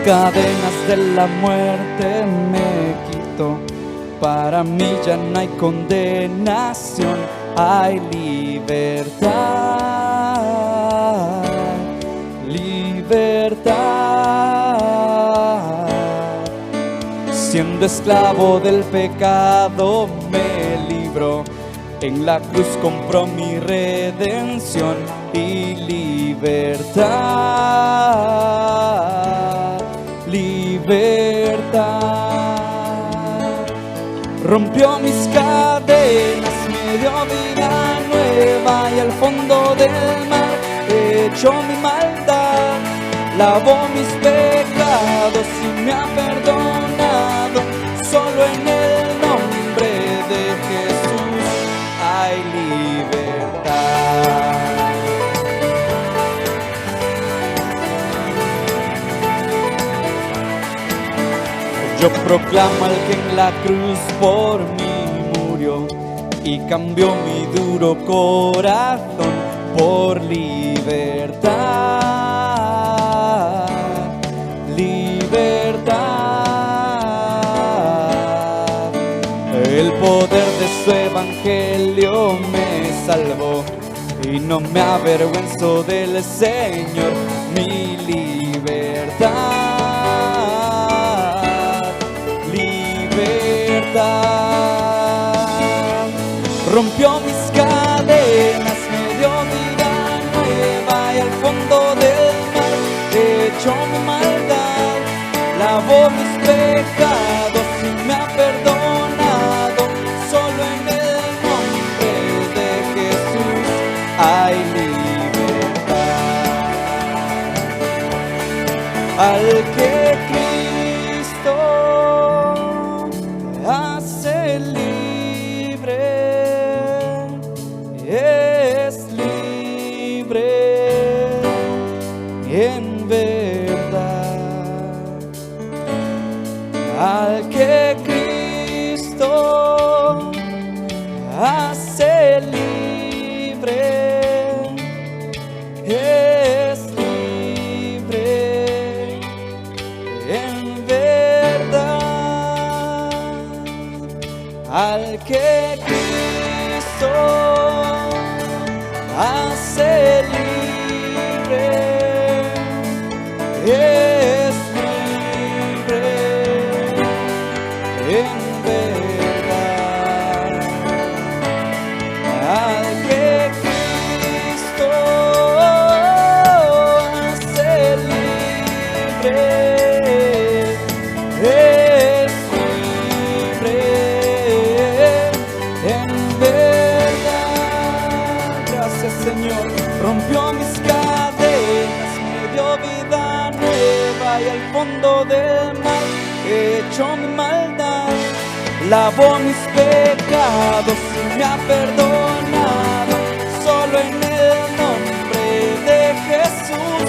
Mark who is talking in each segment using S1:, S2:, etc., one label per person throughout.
S1: cadenas de la muerte me quitó. Para mí ya no hay condenación, hay libertad, libertad. Siendo esclavo del pecado me libró, en la cruz compró mi redención y libertad, libertad. Rompió mis cadenas, me dio vida nueva y al fondo del mar echó mi maldad. Lavó mis pecados y me ha perdonado. Solo en el nombre de Jesús hay libertad. Yo proclamo al que en la cruz por mí murió y cambió mi duro corazón por libertad, libertad. El poder de su evangelio me salvó y no me avergüenzo del Señor, mi libertad. Rompió mis cadenas, me dio vida nueva y al fondo del mar echó mi maldad. Lavó mis pecados y me ha perdonado. Solo en el nombre de Jesús hay libertad. Al que Cristo hace libre, es libre en verdad. Al que Cristo hace libre, es libre en verdad. Al que Cristo hace libre, es libre en verdad. Al que Cristo hace libre, es libre en verdad. Gracias, Señor. Rompió mis cadenas, me dio vida nueva y al fondo del mar echó mi maldad. Lavó mis pecados y me ha perdonado. Solo en el nombre de Jesús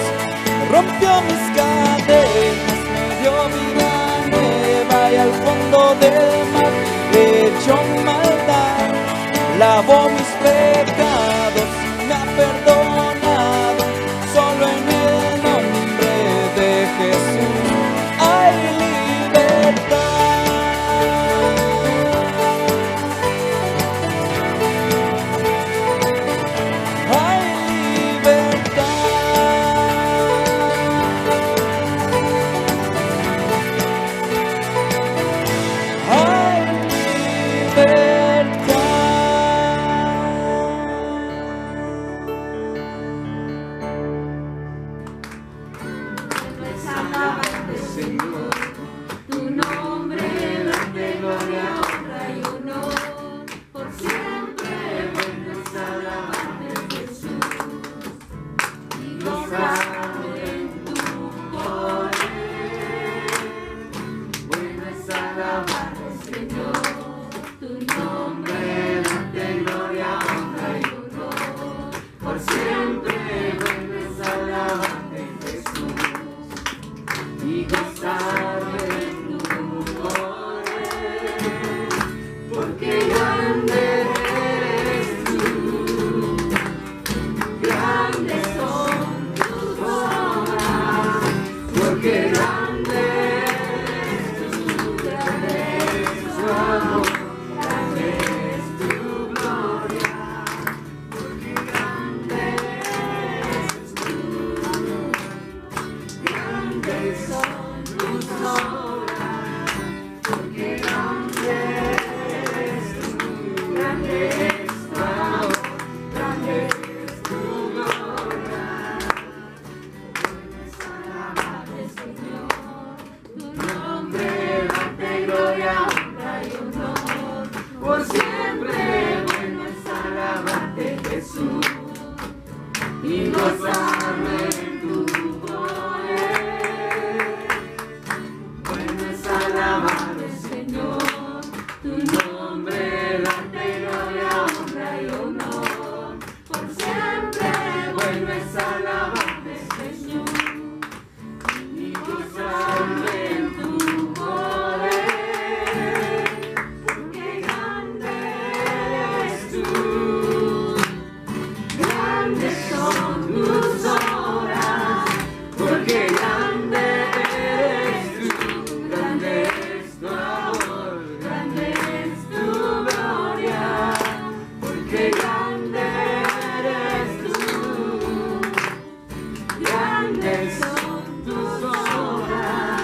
S1: rompió mis cadenas, me dio vida nueva y al fondo del mar echó mi maldad. Lavó mis pecados y me ha perdonado. Solo en el nombre de Jesús hay libertad. Hay libertad. Hay libertad.
S2: y gozarme en tu poder. Bueno es alabar, Señor, tu nombre, darte gloria, honra y honor. Por siempre, bueno es alabarte, Señor, y gozarme en tu poder. Porque grande eres tú, grandes son tus obras. Porque grande eres tú, grande es tu amor, grande es tu gloria. Porque grande eres tú, grandes son tus obras.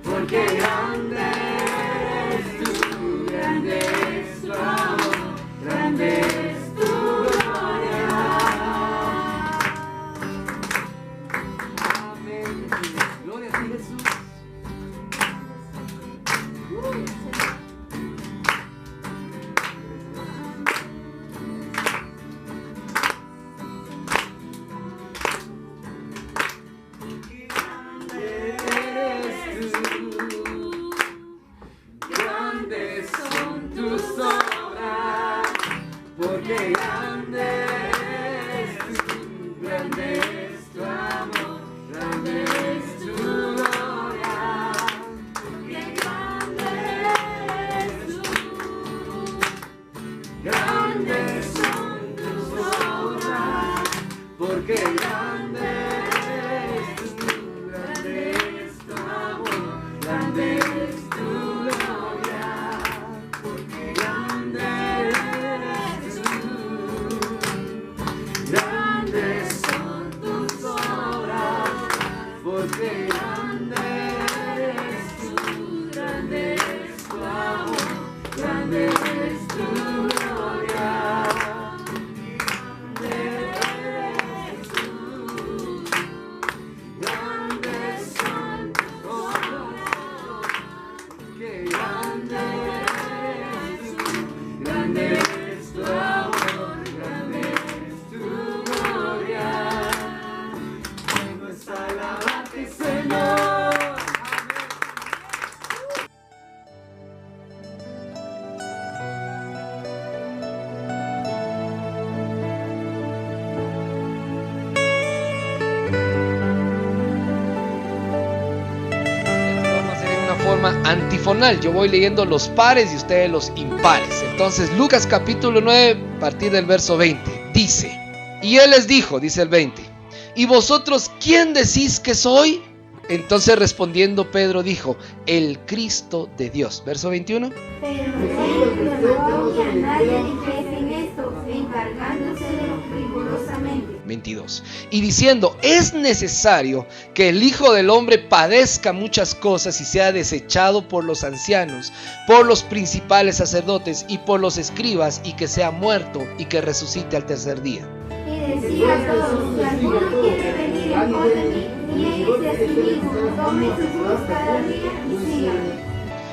S2: Porque grande eres tú, grande es tu amor, grande es tu gloria. Amén. Gloria a ti, Jesús. Eres tú, grandes son tus obras, porque grande eres tú, grande es tu amor, grande es tu gloria. Porque grande eres tú, grandes son tus obras, porque grande eres tú, grande es tu amor, grande es tu gloria. Porque grande eres tú, grandes son tus obras, porque grande eres tú, grande es tu amor, grande es tu gloria. Grande eres tú, grandes son tus obras, que grande eres tú, grande es tu amor, grande es tu gloria. Bueno es alabarte, Señor.
S3: Vamos a hacer en una forma antifonal. Yo voy leyendo los pares y ustedes los impares. Entonces, Lucas capítulo 9, a partir del verso 20, dice: y él les dijo, dice el 20: ¿y vosotros quién decís que soy? Entonces respondiendo Pedro dijo: el Cristo de Dios. Verso 21.
S4: Pero él le rogó que a nadie dijese en esto, encargándoselo rigurosamente.
S3: 22. Y diciendo: es necesario que el Hijo del Hombre padezca muchas cosas y sea desechado por los ancianos, por los principales sacerdotes y por los escribas, y que sea muerto y que resucite al tercer día.
S4: Y decía a todos: si alguno quiere venir en pos de mí, niéguese a sí mismo, tome su cruz cada día y sígame.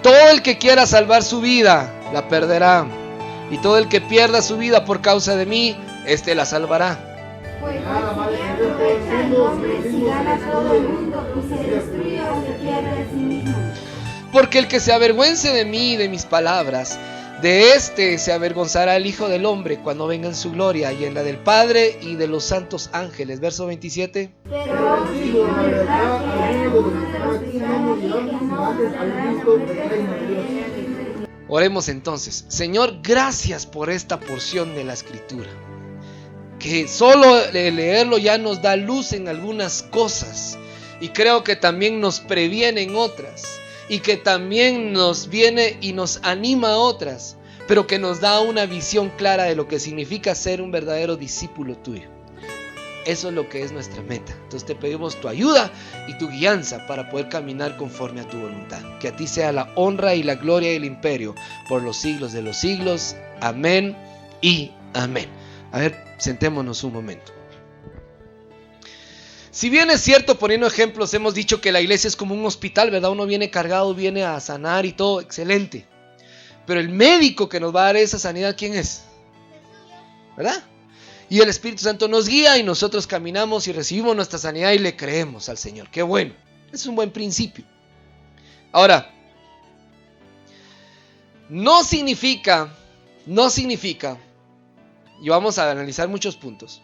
S3: Todo el que quiera salvar su vida la perderá, y todo el que pierda su vida por causa de mí, éste la salvará.
S4: Pues ¿qué aprovecha el hombre si gana todo el mundo y se destruye o se pierde a sí mismo?
S3: Porque el que se avergüence de mí y de mis palabras, de éste se avergonzará el Hijo del Hombre cuando venga en su gloria y en la del Padre y de los santos ángeles. Verso 27.
S4: Pero os digo la verdad que hay algunos de los que están aquí que no entrarán en el reino de Dios.
S3: Oremos entonces. Señor, gracias por esta porción de la Escritura, que solo leerlo ya nos da luz en algunas cosas, y creo que también nos previene en otras, y que también nos viene y nos anima a otras, pero que nos da una visión clara de lo que significa ser un verdadero discípulo tuyo. Eso es lo que es nuestra meta. Entonces te pedimos tu ayuda y tu guianza para poder caminar conforme a tu voluntad. Que a ti sea la honra y la gloria y el imperio por los siglos de los siglos. Amén y amén. A ver, sentémonos un momento. Si bien es cierto, poniendo ejemplos, hemos dicho que la iglesia es como un hospital, ¿verdad? Uno viene cargado, viene a sanar y todo, excelente. Pero el médico que nos va a dar esa sanidad, ¿quién es? ¿Verdad? Y el Espíritu Santo nos guía y nosotros caminamos y recibimos nuestra sanidad y le creemos al Señor. ¡Qué bueno! Es un buen principio. Ahora, no significa, y vamos a analizar muchos puntos,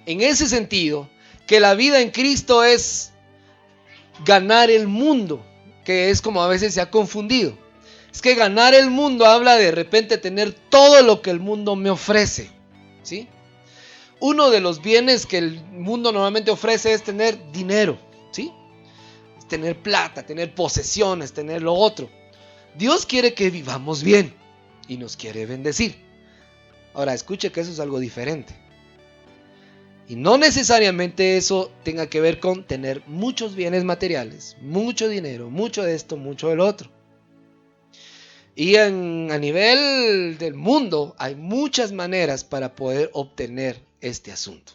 S3: en ese sentido, que la vida en Cristo es ganar el mundo, que es como a veces se ha confundido. Es que ganar el mundo habla de repente tener todo lo que el mundo me ofrece, ¿sí? Uno de los bienes que el mundo normalmente ofrece es tener dinero, ¿sí? Es tener plata, tener posesiones, tener lo otro. Dios quiere que vivamos bien y nos quiere bendecir. Ahora, escuche que eso es algo diferente. Y no necesariamente eso tenga que ver con tener muchos bienes materiales, mucho dinero, mucho de esto, mucho del otro. Y a nivel del mundo hay muchas maneras para poder obtener este asunto.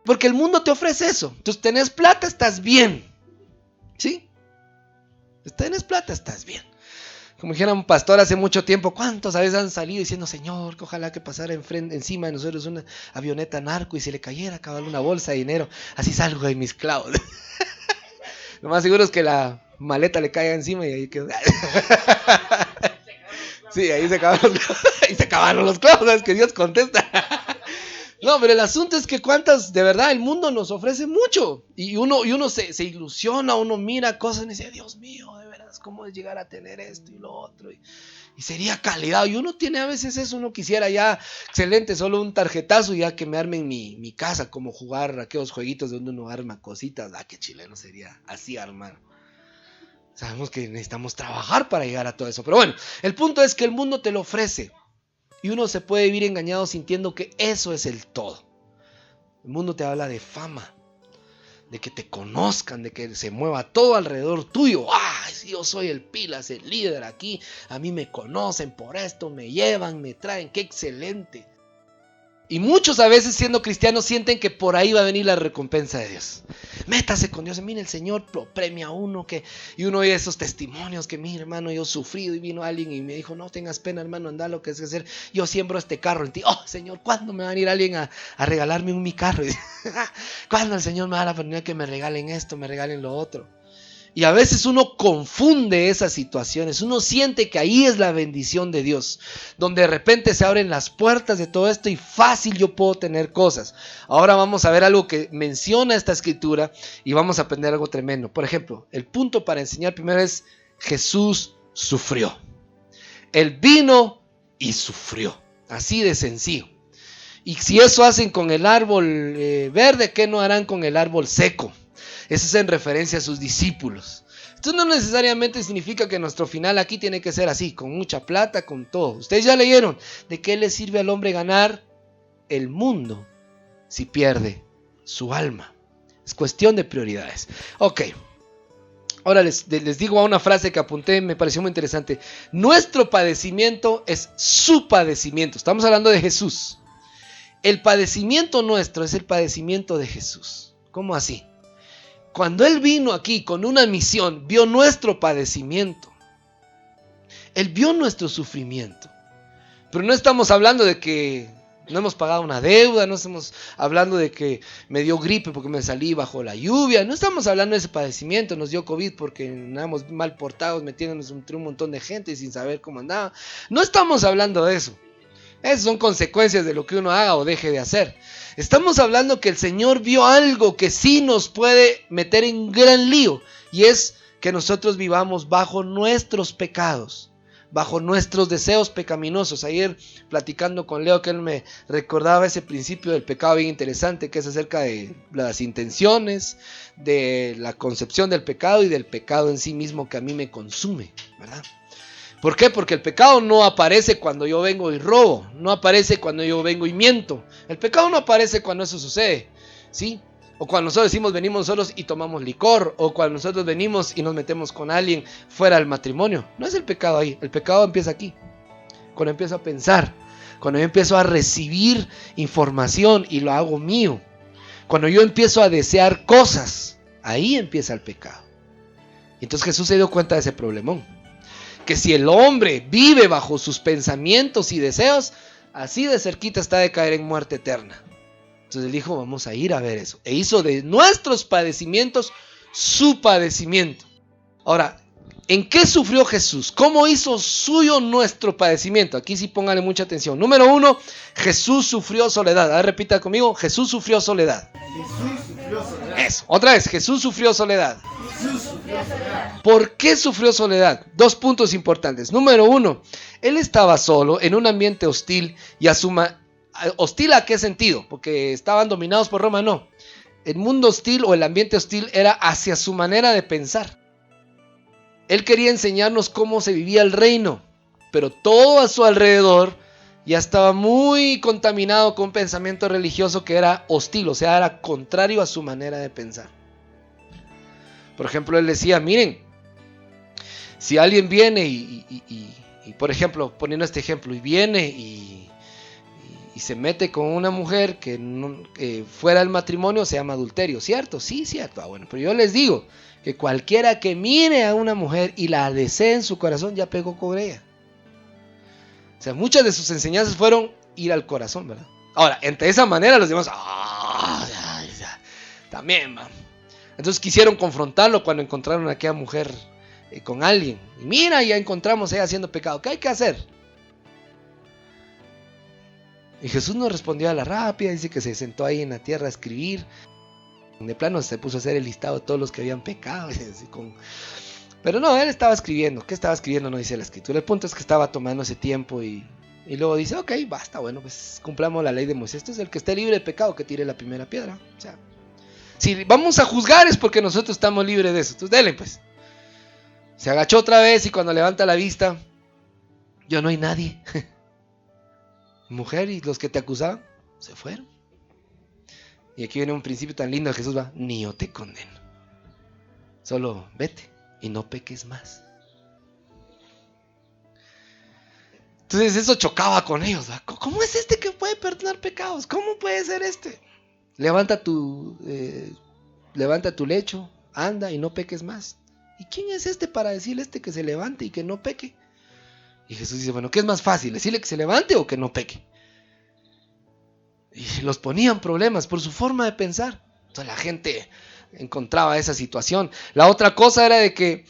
S3: Porque el mundo te ofrece eso. Entonces, tenés plata, estás bien. ¿Sí? Tenés plata, estás bien. Como dijera un pastor hace mucho tiempo, ¿cuántos a veces han salido diciendo, Señor, que ojalá que pasara encima de nosotros una avioneta narco y se le cayera cabal una bolsa de dinero? Así salgo de mis clavos. Lo más seguro es que la maleta le caiga encima y ahí quedó. Sí, ahí se acabaron los clavos, ¿sabes? Que Dios contesta. No, pero el asunto es que de verdad, el mundo nos ofrece mucho. Y uno se ilusiona, uno mira cosas y dice, Dios mío, de veras, ¿cómo es llegar a tener esto y lo otro? Y sería calidad. Y uno tiene a veces eso, uno quisiera ya, excelente, solo un tarjetazo y ya que me armen mi casa, como jugar aquellos jueguitos donde uno arma cositas. Qué chileno sería así armar. Sabemos que necesitamos trabajar para llegar a todo eso. Pero bueno, el punto es que el mundo te lo ofrece. Y uno se puede vivir engañado sintiendo que eso es el todo. El mundo te habla de fama, de que te conozcan, de que se mueva todo alrededor tuyo. Si yo soy el pilas, el líder aquí, a mí me conocen por esto, me llevan, me traen, qué excelente. Y muchos a veces siendo cristianos sienten que por ahí va a venir la recompensa de Dios. Métase con Dios. Mire, el Señor lo premia a uno. Y uno oye esos testimonios que, mire, hermano, yo he sufrido y vino alguien y me dijo, no tengas pena, hermano, anda lo que es que hacer. Yo siembro este carro en ti. Señor, ¿cuándo me va a venir alguien a regalarme mi carro? ¿Cuándo el Señor me va a dar la oportunidad que me regalen esto, me regalen lo otro? Y a veces uno confunde esas situaciones, uno siente que ahí es la bendición de Dios, donde de repente se abren las puertas de todo esto y fácil yo puedo tener cosas. Ahora vamos a ver algo que menciona esta escritura y vamos a aprender algo tremendo. Por ejemplo, el punto para enseñar primero es Jesús sufrió. Él vino y sufrió, así de sencillo. Y si eso hacen con el árbol verde, ¿qué no harán con el árbol seco? Eso es en referencia a sus discípulos. Esto no necesariamente significa que nuestro final aquí tiene que ser así, con mucha plata, con todo. Ustedes ya leyeron, ¿de qué le sirve al hombre ganar el mundo si pierde su alma? Es cuestión de prioridades. Ok, ahora les digo una frase que apunté, me pareció muy interesante. Nuestro padecimiento es su padecimiento. Estamos hablando de Jesús. El padecimiento nuestro es el padecimiento de Jesús. ¿Cómo así? Cuando Él vino aquí con una misión, vio nuestro padecimiento. Él vio nuestro sufrimiento. Pero no estamos hablando de que no hemos pagado una deuda, no estamos hablando de que me dio gripe porque me salí bajo la lluvia, no estamos hablando de ese padecimiento, nos dio COVID porque andábamos mal portados, metiéndonos entre un montón de gente sin saber cómo andaba. No estamos hablando de eso. Esas son consecuencias de lo que uno haga o deje de hacer. Estamos hablando que el Señor vio algo que sí nos puede meter en gran lío, y es que nosotros vivamos bajo nuestros pecados, bajo nuestros deseos pecaminosos. Ayer platicando con Leo, que él me recordaba ese principio del pecado bien interesante, que es acerca de las intenciones, de la concepción del pecado y del pecado en sí mismo que a mí me consume, ¿verdad? ¿Por qué? Porque el pecado no aparece cuando yo vengo y robo, no aparece cuando yo vengo y miento. El pecado no aparece cuando eso sucede, ¿sí? O cuando nosotros decimos venimos nosotros y tomamos licor, o cuando nosotros venimos y nos metemos con alguien fuera del matrimonio. No es el pecado ahí, el pecado empieza aquí, cuando empiezo a pensar, cuando yo empiezo a recibir información y lo hago mío, cuando yo empiezo a desear cosas, ahí empieza el pecado. Y entonces Jesús se dio cuenta de ese problemón. Que si el hombre vive bajo sus pensamientos y deseos, así de cerquita está de caer en muerte eterna. Entonces él dijo, vamos a ir a ver eso. E hizo de nuestros padecimientos su padecimiento. Ahora, ¿en qué sufrió Jesús? ¿Cómo hizo suyo nuestro padecimiento? Aquí sí póngale mucha atención. Número 1, Jesús sufrió soledad. A ver, repita conmigo, Jesús sufrió soledad.
S2: Jesús sufrió soledad.
S3: Eso, otra vez, Jesús sufrió soledad.
S2: Jesús sufrió soledad.
S3: ¿Por qué sufrió soledad? 2 puntos importantes. Número 1, él estaba solo en un ambiente hostil y ¿hostil a qué sentido? Porque estaban dominados por Roma, no. El mundo hostil o el ambiente hostil era hacia su manera de pensar. Él quería enseñarnos cómo se vivía el reino, pero todo a su alrededor ya estaba muy contaminado con un pensamiento religioso que era hostil, o sea, era contrario a su manera de pensar. Por ejemplo, él decía, miren, si alguien viene y por ejemplo, poniendo este ejemplo, y viene y se mete con una mujer que fuera del matrimonio, se llama adulterio, ¿cierto? Sí, cierto. Bueno, pero yo les digo que cualquiera que mire a una mujer y la desee en su corazón, ya pegó con ella. O sea, muchas de sus enseñanzas fueron ir al corazón, ¿verdad? Ahora, entre esa manera los demás, también, man. Entonces quisieron confrontarlo cuando encontraron a aquella mujer con alguien. Y mira, ya encontramos a ella haciendo pecado. ¿Qué hay que hacer? Y Jesús no respondió a la rápida, dice que se sentó ahí en la tierra a escribir. De plano se puso a hacer el listado de todos los que habían pecado. Pero no, él estaba escribiendo. ¿Qué estaba escribiendo? No dice la escritura. El punto es que estaba tomando ese tiempo y luego dice, ok, basta, bueno, pues cumplamos la ley de Moisés. Entonces el que esté libre de pecado, que tire la primera piedra. O sea, si vamos a juzgar es porque nosotros estamos libres de eso. Entonces denle pues. Se agachó otra vez y cuando levanta la vista, yo no hay nadie. Mujer, y los que te acusaban se fueron. Y aquí viene un principio tan lindo de Jesús, va, ni yo te condeno. Solo vete y no peques más. Entonces eso chocaba con ellos, ¿va? ¿Cómo es este que puede perdonar pecados? ¿Cómo puede ser este? Levanta tu lecho, anda y no peques más. ¿Y quién es este para decirle a este que se levante y que no peque? Y Jesús dice, bueno, ¿qué es más fácil? ¿Decirle que se levante o que no peque? Y los ponían problemas por su forma de pensar. Entonces la gente encontraba esa situación. La otra cosa era de que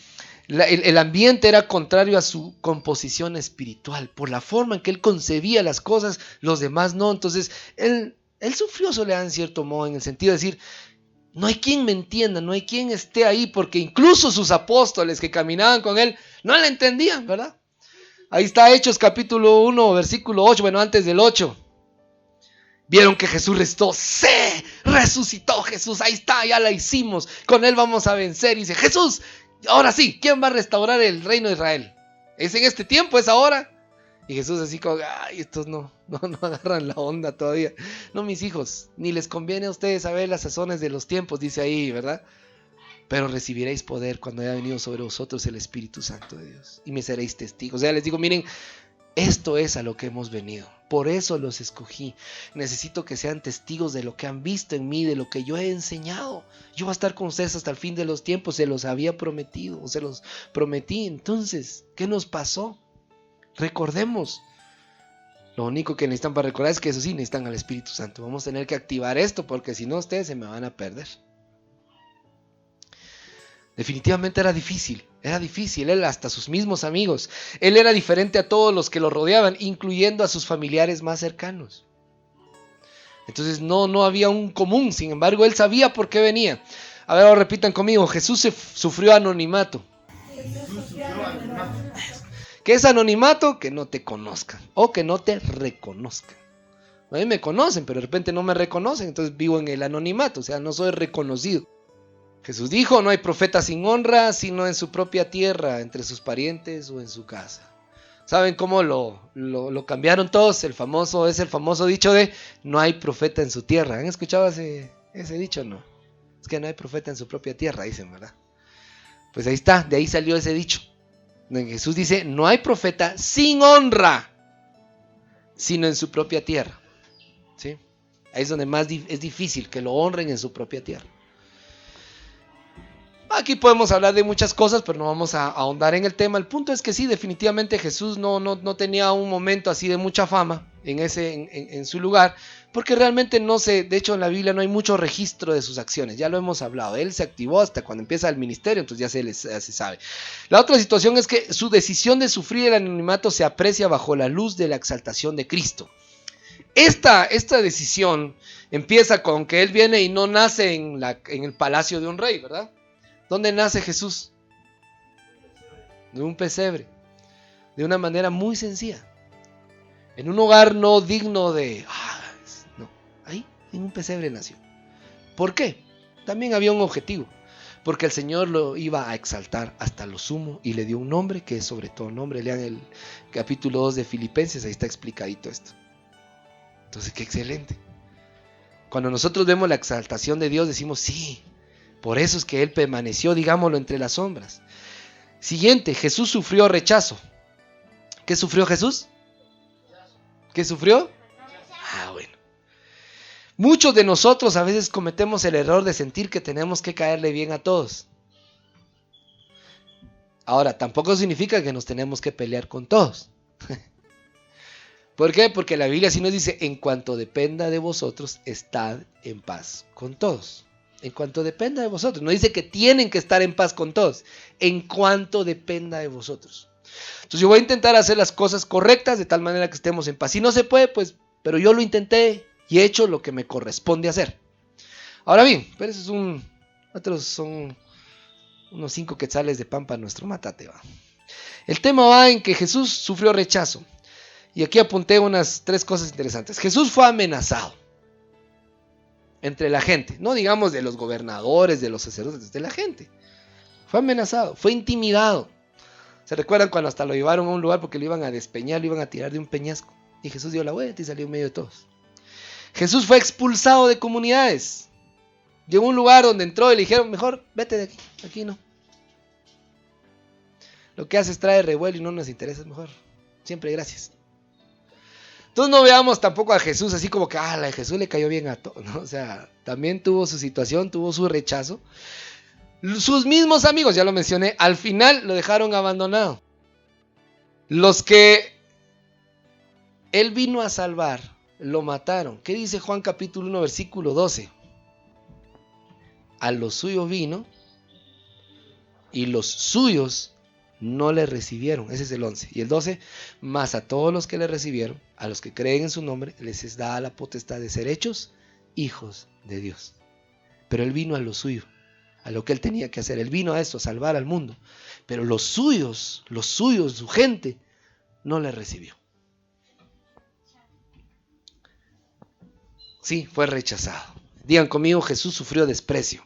S3: el ambiente era contrario a su composición espiritual. Por la forma en que él concebía las cosas, los demás no. Entonces él sufrió soledad en cierto modo, en el sentido de decir, no hay quien me entienda, no hay quien esté ahí, porque incluso sus apóstoles que caminaban con él no le entendían, ¿verdad? Ahí está Hechos capítulo 1, versículo 8, bueno, antes del 8. Vieron que Jesús resucitó Jesús, ahí está, ya la hicimos, con él vamos a vencer. Y dice, Jesús, ahora sí, ¿quién va a restaurar el reino de Israel? ¿Es en este tiempo, es ahora? Y Jesús así como, ay, estos no agarran la onda todavía. No, mis hijos, ni les conviene a ustedes saber las sazones de los tiempos, dice ahí, ¿verdad? Pero recibiréis poder cuando haya venido sobre vosotros el Espíritu Santo de Dios. Y me seréis testigos. O sea, les digo, miren, esto es a lo que hemos venido. Por eso los escogí. Necesito que sean testigos de lo que han visto en mí, de lo que yo he enseñado. Yo voy a estar con ustedes hasta el fin de los tiempos. Se los había prometido, se los prometí. Entonces, ¿qué nos pasó? Recordemos. Lo único que necesitan para recordar es que eso sí, necesitan al Espíritu Santo. Vamos a tener que activar esto porque si no, ustedes se me van a perder. Definitivamente era difícil, él hasta sus mismos amigos, él era diferente a todos los que lo rodeaban, incluyendo a sus familiares más cercanos. Entonces no había un común, sin embargo él sabía por qué venía. A ver, ahora repitan conmigo, Jesús sufrió anonimato. ¿Qué es anonimato? Que no te conozcan o que no te reconozcan. A mí me conocen, pero de repente no me reconocen, entonces vivo en el anonimato, o sea, no soy reconocido. Jesús dijo, no hay profeta sin honra, sino en su propia tierra, entre sus parientes o en su casa. ¿Saben cómo lo cambiaron todos? Es el famoso dicho de, no hay profeta en su tierra. ¿Han escuchado ese dicho? No. Es que no hay profeta en su propia tierra, dicen, ¿verdad? Pues ahí está, de ahí salió ese dicho. Jesús dice, no hay profeta sin honra, sino en su propia tierra. ¿Sí? Ahí es donde más es difícil que lo honren en su propia tierra. Aquí podemos hablar de muchas cosas, pero no vamos a ahondar en el tema. El punto es que sí, definitivamente Jesús no tenía un momento así de mucha fama. en su lugar, porque realmente de hecho en la Biblia no hay mucho registro de sus acciones, ya lo hemos hablado, él se activó hasta cuando empieza el ministerio, entonces ya se sabe. La otra situación es que su decisión de sufrir el anonimato se aprecia bajo la luz de la exaltación de Cristo. Esta decisión empieza con que él viene y no nace en el palacio de un rey, ¿verdad? ¿Dónde nace Jesús? De un pesebre, de una manera muy sencilla, en un hogar no digno de... no, ahí en un pesebre nació. ¿Por qué? También había un objetivo, porque el Señor lo iba a exaltar hasta lo sumo y le dio un nombre que es sobre todo nombre. Lean el capítulo 2 de Filipenses, ahí está explicadito esto. Entonces, qué excelente. Cuando nosotros vemos la exaltación de Dios, decimos, sí, por eso es que Él permaneció, digámoslo, entre las sombras. Siguiente, Jesús sufrió rechazo. ¿Qué sufrió Jesús? ¿Qué sufrió? Bueno. Muchos de nosotros a veces cometemos el error de sentir que tenemos que caerle bien a todos. Ahora, tampoco significa que nos tenemos que pelear con todos. ¿Por qué? Porque la Biblia sí nos dice, en cuanto dependa de vosotros, estad en paz con todos. En cuanto dependa de vosotros. No dice que tienen que estar en paz con todos. En cuanto dependa de vosotros. Entonces yo voy a intentar hacer las cosas correctas de tal manera que estemos en paz. Si no se puede, pues, pero yo lo intenté y he hecho lo que me corresponde hacer. Ahora bien, pero eso es otros son unos 5 quetzales de pan para nuestro matate, ¿va? El tema va en que Jesús sufrió rechazo. Y aquí apunté unas 3 cosas interesantes. Jesús fue amenazado entre la gente, no digamos de los gobernadores, de los sacerdotes, de la gente. Fue amenazado, fue intimidado. ¿Se recuerdan cuando hasta lo llevaron a un lugar porque lo iban a despeñar, lo iban a tirar de un peñasco? Y Jesús dio la vuelta y salió en medio de todos. Jesús fue expulsado de comunidades. Llegó a un lugar donde entró y le dijeron, mejor vete de aquí, aquí no. Lo que haces trae revuelo y no nos interesa, mejor. Siempre gracias. Entonces no veamos tampoco a Jesús así como que a Jesús le cayó bien a todo, ¿no? O sea, también tuvo su situación, tuvo su rechazo. Sus mismos amigos, ya lo mencioné, al final lo dejaron abandonado. Los que él vino a salvar, lo mataron. ¿Qué dice Juan capítulo 1, versículo 12? A los suyos vino y los suyos no le recibieron. Ese es el 11. Y el 12, mas a todos los que le recibieron, a los que creen en su nombre, les es dada la potestad de ser hechos hijos de Dios. Pero él vino a lo suyo, a lo que él tenía que hacer. Él vino a esto, a salvar al mundo. Pero los suyos, su gente, no le recibió. Sí, fue rechazado. Digan conmigo, Jesús sufrió desprecio.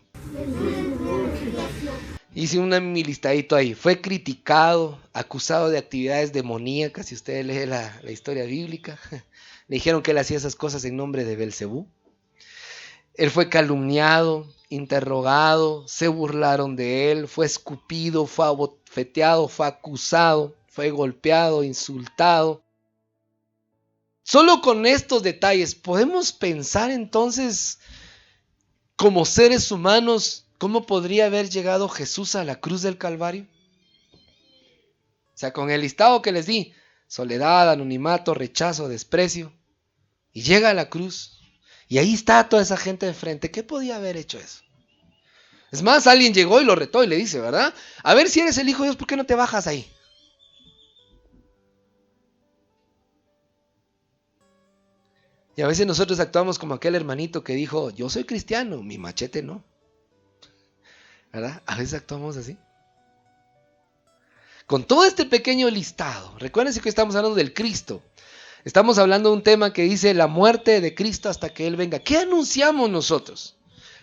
S3: Hice mi listadito ahí. Fue criticado, acusado de actividades demoníacas. Si ustedes leen la historia bíblica, le dijeron que él hacía esas cosas en nombre de Belcebú. Él fue calumniado, interrogado, se burlaron de él, fue escupido, fue abofeteado, fue acusado, fue golpeado, insultado. Solo con estos detalles podemos pensar entonces, como seres humanos, ¿cómo podría haber llegado Jesús a la cruz del Calvario? O sea, con el listado que les di, soledad, anonimato, rechazo, desprecio, y llega a la cruz, y ahí está toda esa gente de frente. ¿Qué podía haber hecho eso? Es más, alguien llegó y lo retó y le dice, ¿verdad? A ver, si eres el Hijo de Dios, ¿por qué no te bajas ahí? Y a veces nosotros actuamos como aquel hermanito que dijo, yo soy cristiano, mi machete no. ¿Verdad? A veces actuamos así. Con todo este pequeño listado, recuérdense que estamos hablando del Cristo. Estamos hablando de un tema que dice la muerte de Cristo hasta que Él venga. ¿Qué anunciamos nosotros?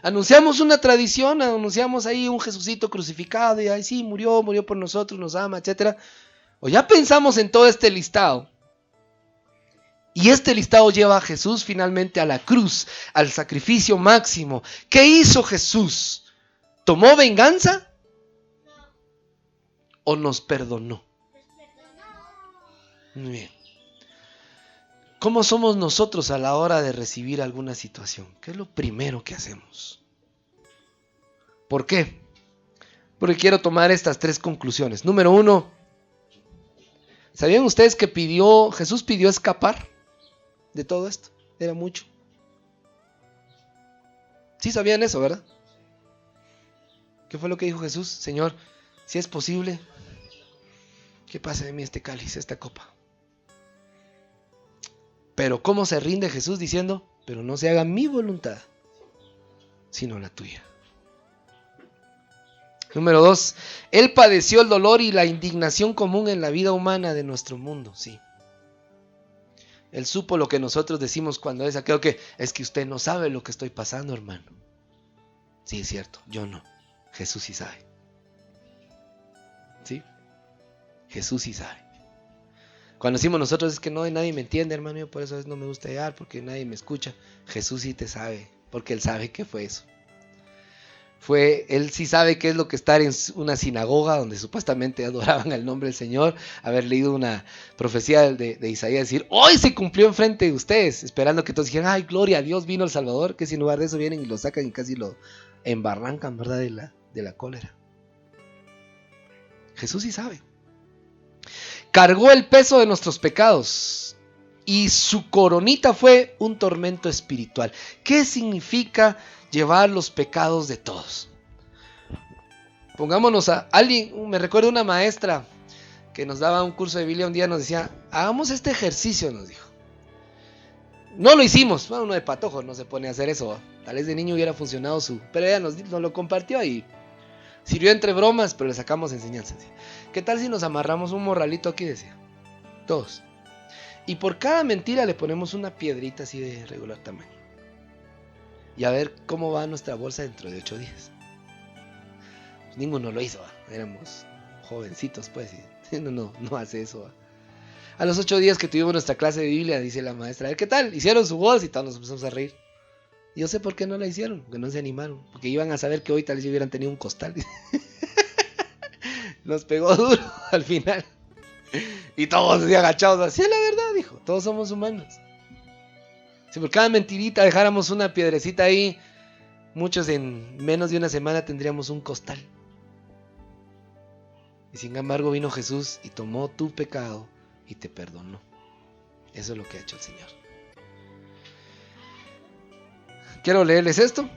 S3: Anunciamos una tradición, anunciamos ahí un Jesucito crucificado y ahí sí, murió por nosotros, nos ama, etc. O ya pensamos en todo este listado. Y este listado lleva a Jesús finalmente a la cruz, al sacrificio máximo. ¿Qué hizo Jesús? ¿Tomó venganza? ¿O nos perdonó? Muy bien. ¿Cómo somos nosotros a la hora de recibir alguna situación? ¿Qué es lo primero que hacemos? ¿Por qué? Porque quiero tomar estas 3 conclusiones. Número 1, ¿sabían ustedes que Jesús pidió escapar? de todo esto. Era mucho. Sí sabían eso, ¿verdad? ¿Qué fue lo que dijo Jesús? Señor, si es posible, que pase de mí este cáliz, esta copa. Pero ¿cómo se rinde Jesús diciendo, pero no se haga mi voluntad, sino la tuya? Número 2, Él padeció el dolor y la indignación común en la vida humana de nuestro mundo, sí. Él supo lo que nosotros decimos cuando es aquello que es que usted no sabe lo que estoy pasando, hermano. Sí, es cierto, yo no. Jesús sí sabe. ¿Sí? Jesús sí sabe. Cuando decimos nosotros es que no, nadie me entiende, hermano, yo por eso a veces no me gusta llegar, porque nadie me escucha. Jesús sí te sabe, porque Él sabe qué fue eso. Él sí sabe qué es lo que estar en una sinagoga donde supuestamente adoraban el nombre del Señor, haber leído una profecía de Isaías, decir, hoy se cumplió enfrente de ustedes, esperando que todos dijeran, ay, gloria a Dios, vino el Salvador, que si en lugar de eso vienen y lo sacan y casi lo embarrancan, ¿verdad? De la cólera. Jesús sí sabe. Cargó el peso de nuestros pecados y su coronita fue un tormento espiritual. ¿Qué significa llevar los pecados de todos? Pongámonos a alguien, me recuerdo una maestra que nos daba un curso de Biblia, un día nos decía, hagamos este ejercicio, nos dijo. No lo hicimos, bueno, uno de patojo no se pone a hacer eso, tal vez de niño hubiera funcionado pero ella nos lo compartió y sirvió entre bromas, pero le sacamos enseñanzas. ¿Qué tal si nos amarramos un morralito aquí? Decía, todos. Y por cada mentira le ponemos una piedrita así de regular tamaño. Y a ver cómo va nuestra bolsa dentro de 8 días. Pues ninguno lo hizo, éramos jovencitos pues, y no hace eso. A los 8 días que tuvimos nuestra clase de Biblia, dice la maestra, a ver qué tal, hicieron su bolsa y todos nos empezamos a reír. Yo sé por qué no la hicieron, porque no se animaron, porque iban a saber que hoy tal vez hubieran tenido un costal. Nos pegó duro al final. Y todos así agachados, así es la verdad, dijo, todos somos humanos. Si por cada mentirita dejáramos una piedrecita ahí, muchos en menos de una semana tendríamos un costal. Y sin embargo vino Jesús y tomó tu pecado y te perdonó. Eso es lo que ha hecho el Señor. Quiero leerles esto.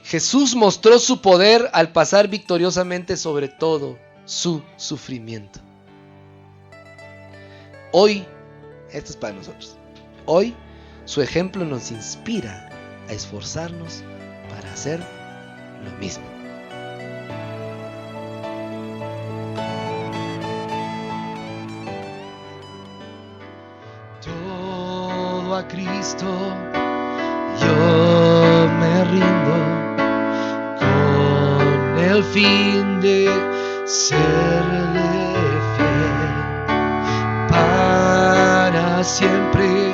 S3: Jesús mostró su poder al pasar victoriosamente sobre todo su sufrimiento. Hoy, esto es para nosotros. Hoy, su ejemplo nos inspira a esforzarnos para hacer lo mismo. Todo a Cristo yo me rindo con el fin de serle fiel para siempre.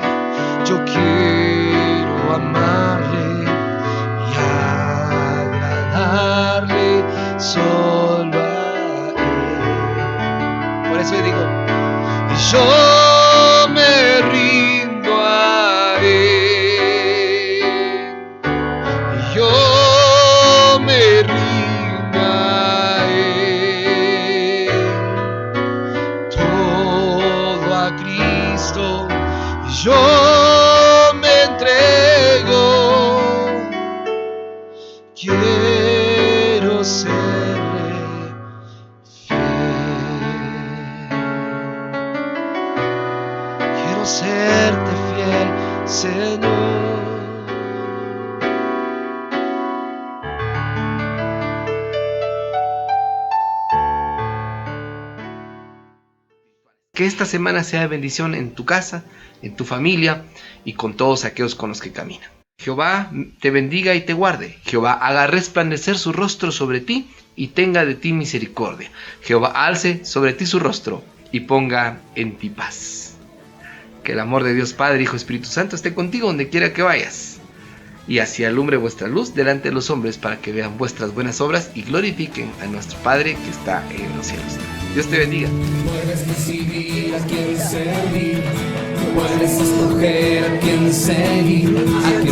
S3: Yo quiero amarle y agradarle solo a Él. Por eso yo digo, yo me rindo a Él. Yo me rindo a Él. Todo a Cristo. Yo me entrego, quiero serle fiel, quiero serte fiel, Señor. Que esta semana sea de bendición en tu casa, en tu familia y con todos aquellos con los que caminan. Jehová te bendiga y te guarde. Jehová haga resplandecer su rostro sobre ti y tenga de ti misericordia. Jehová alce sobre ti su rostro y ponga en ti paz. Que el amor de Dios Padre, Hijo y Espíritu Santo esté contigo donde quiera que vayas. Y así alumbre vuestra luz delante de los hombres para que vean vuestras buenas obras y glorifiquen a nuestro Padre que está en los cielos. Dios te bendiga.
S1: Puedes decidir a quién servir, puedes escoger a quién seguir, a quién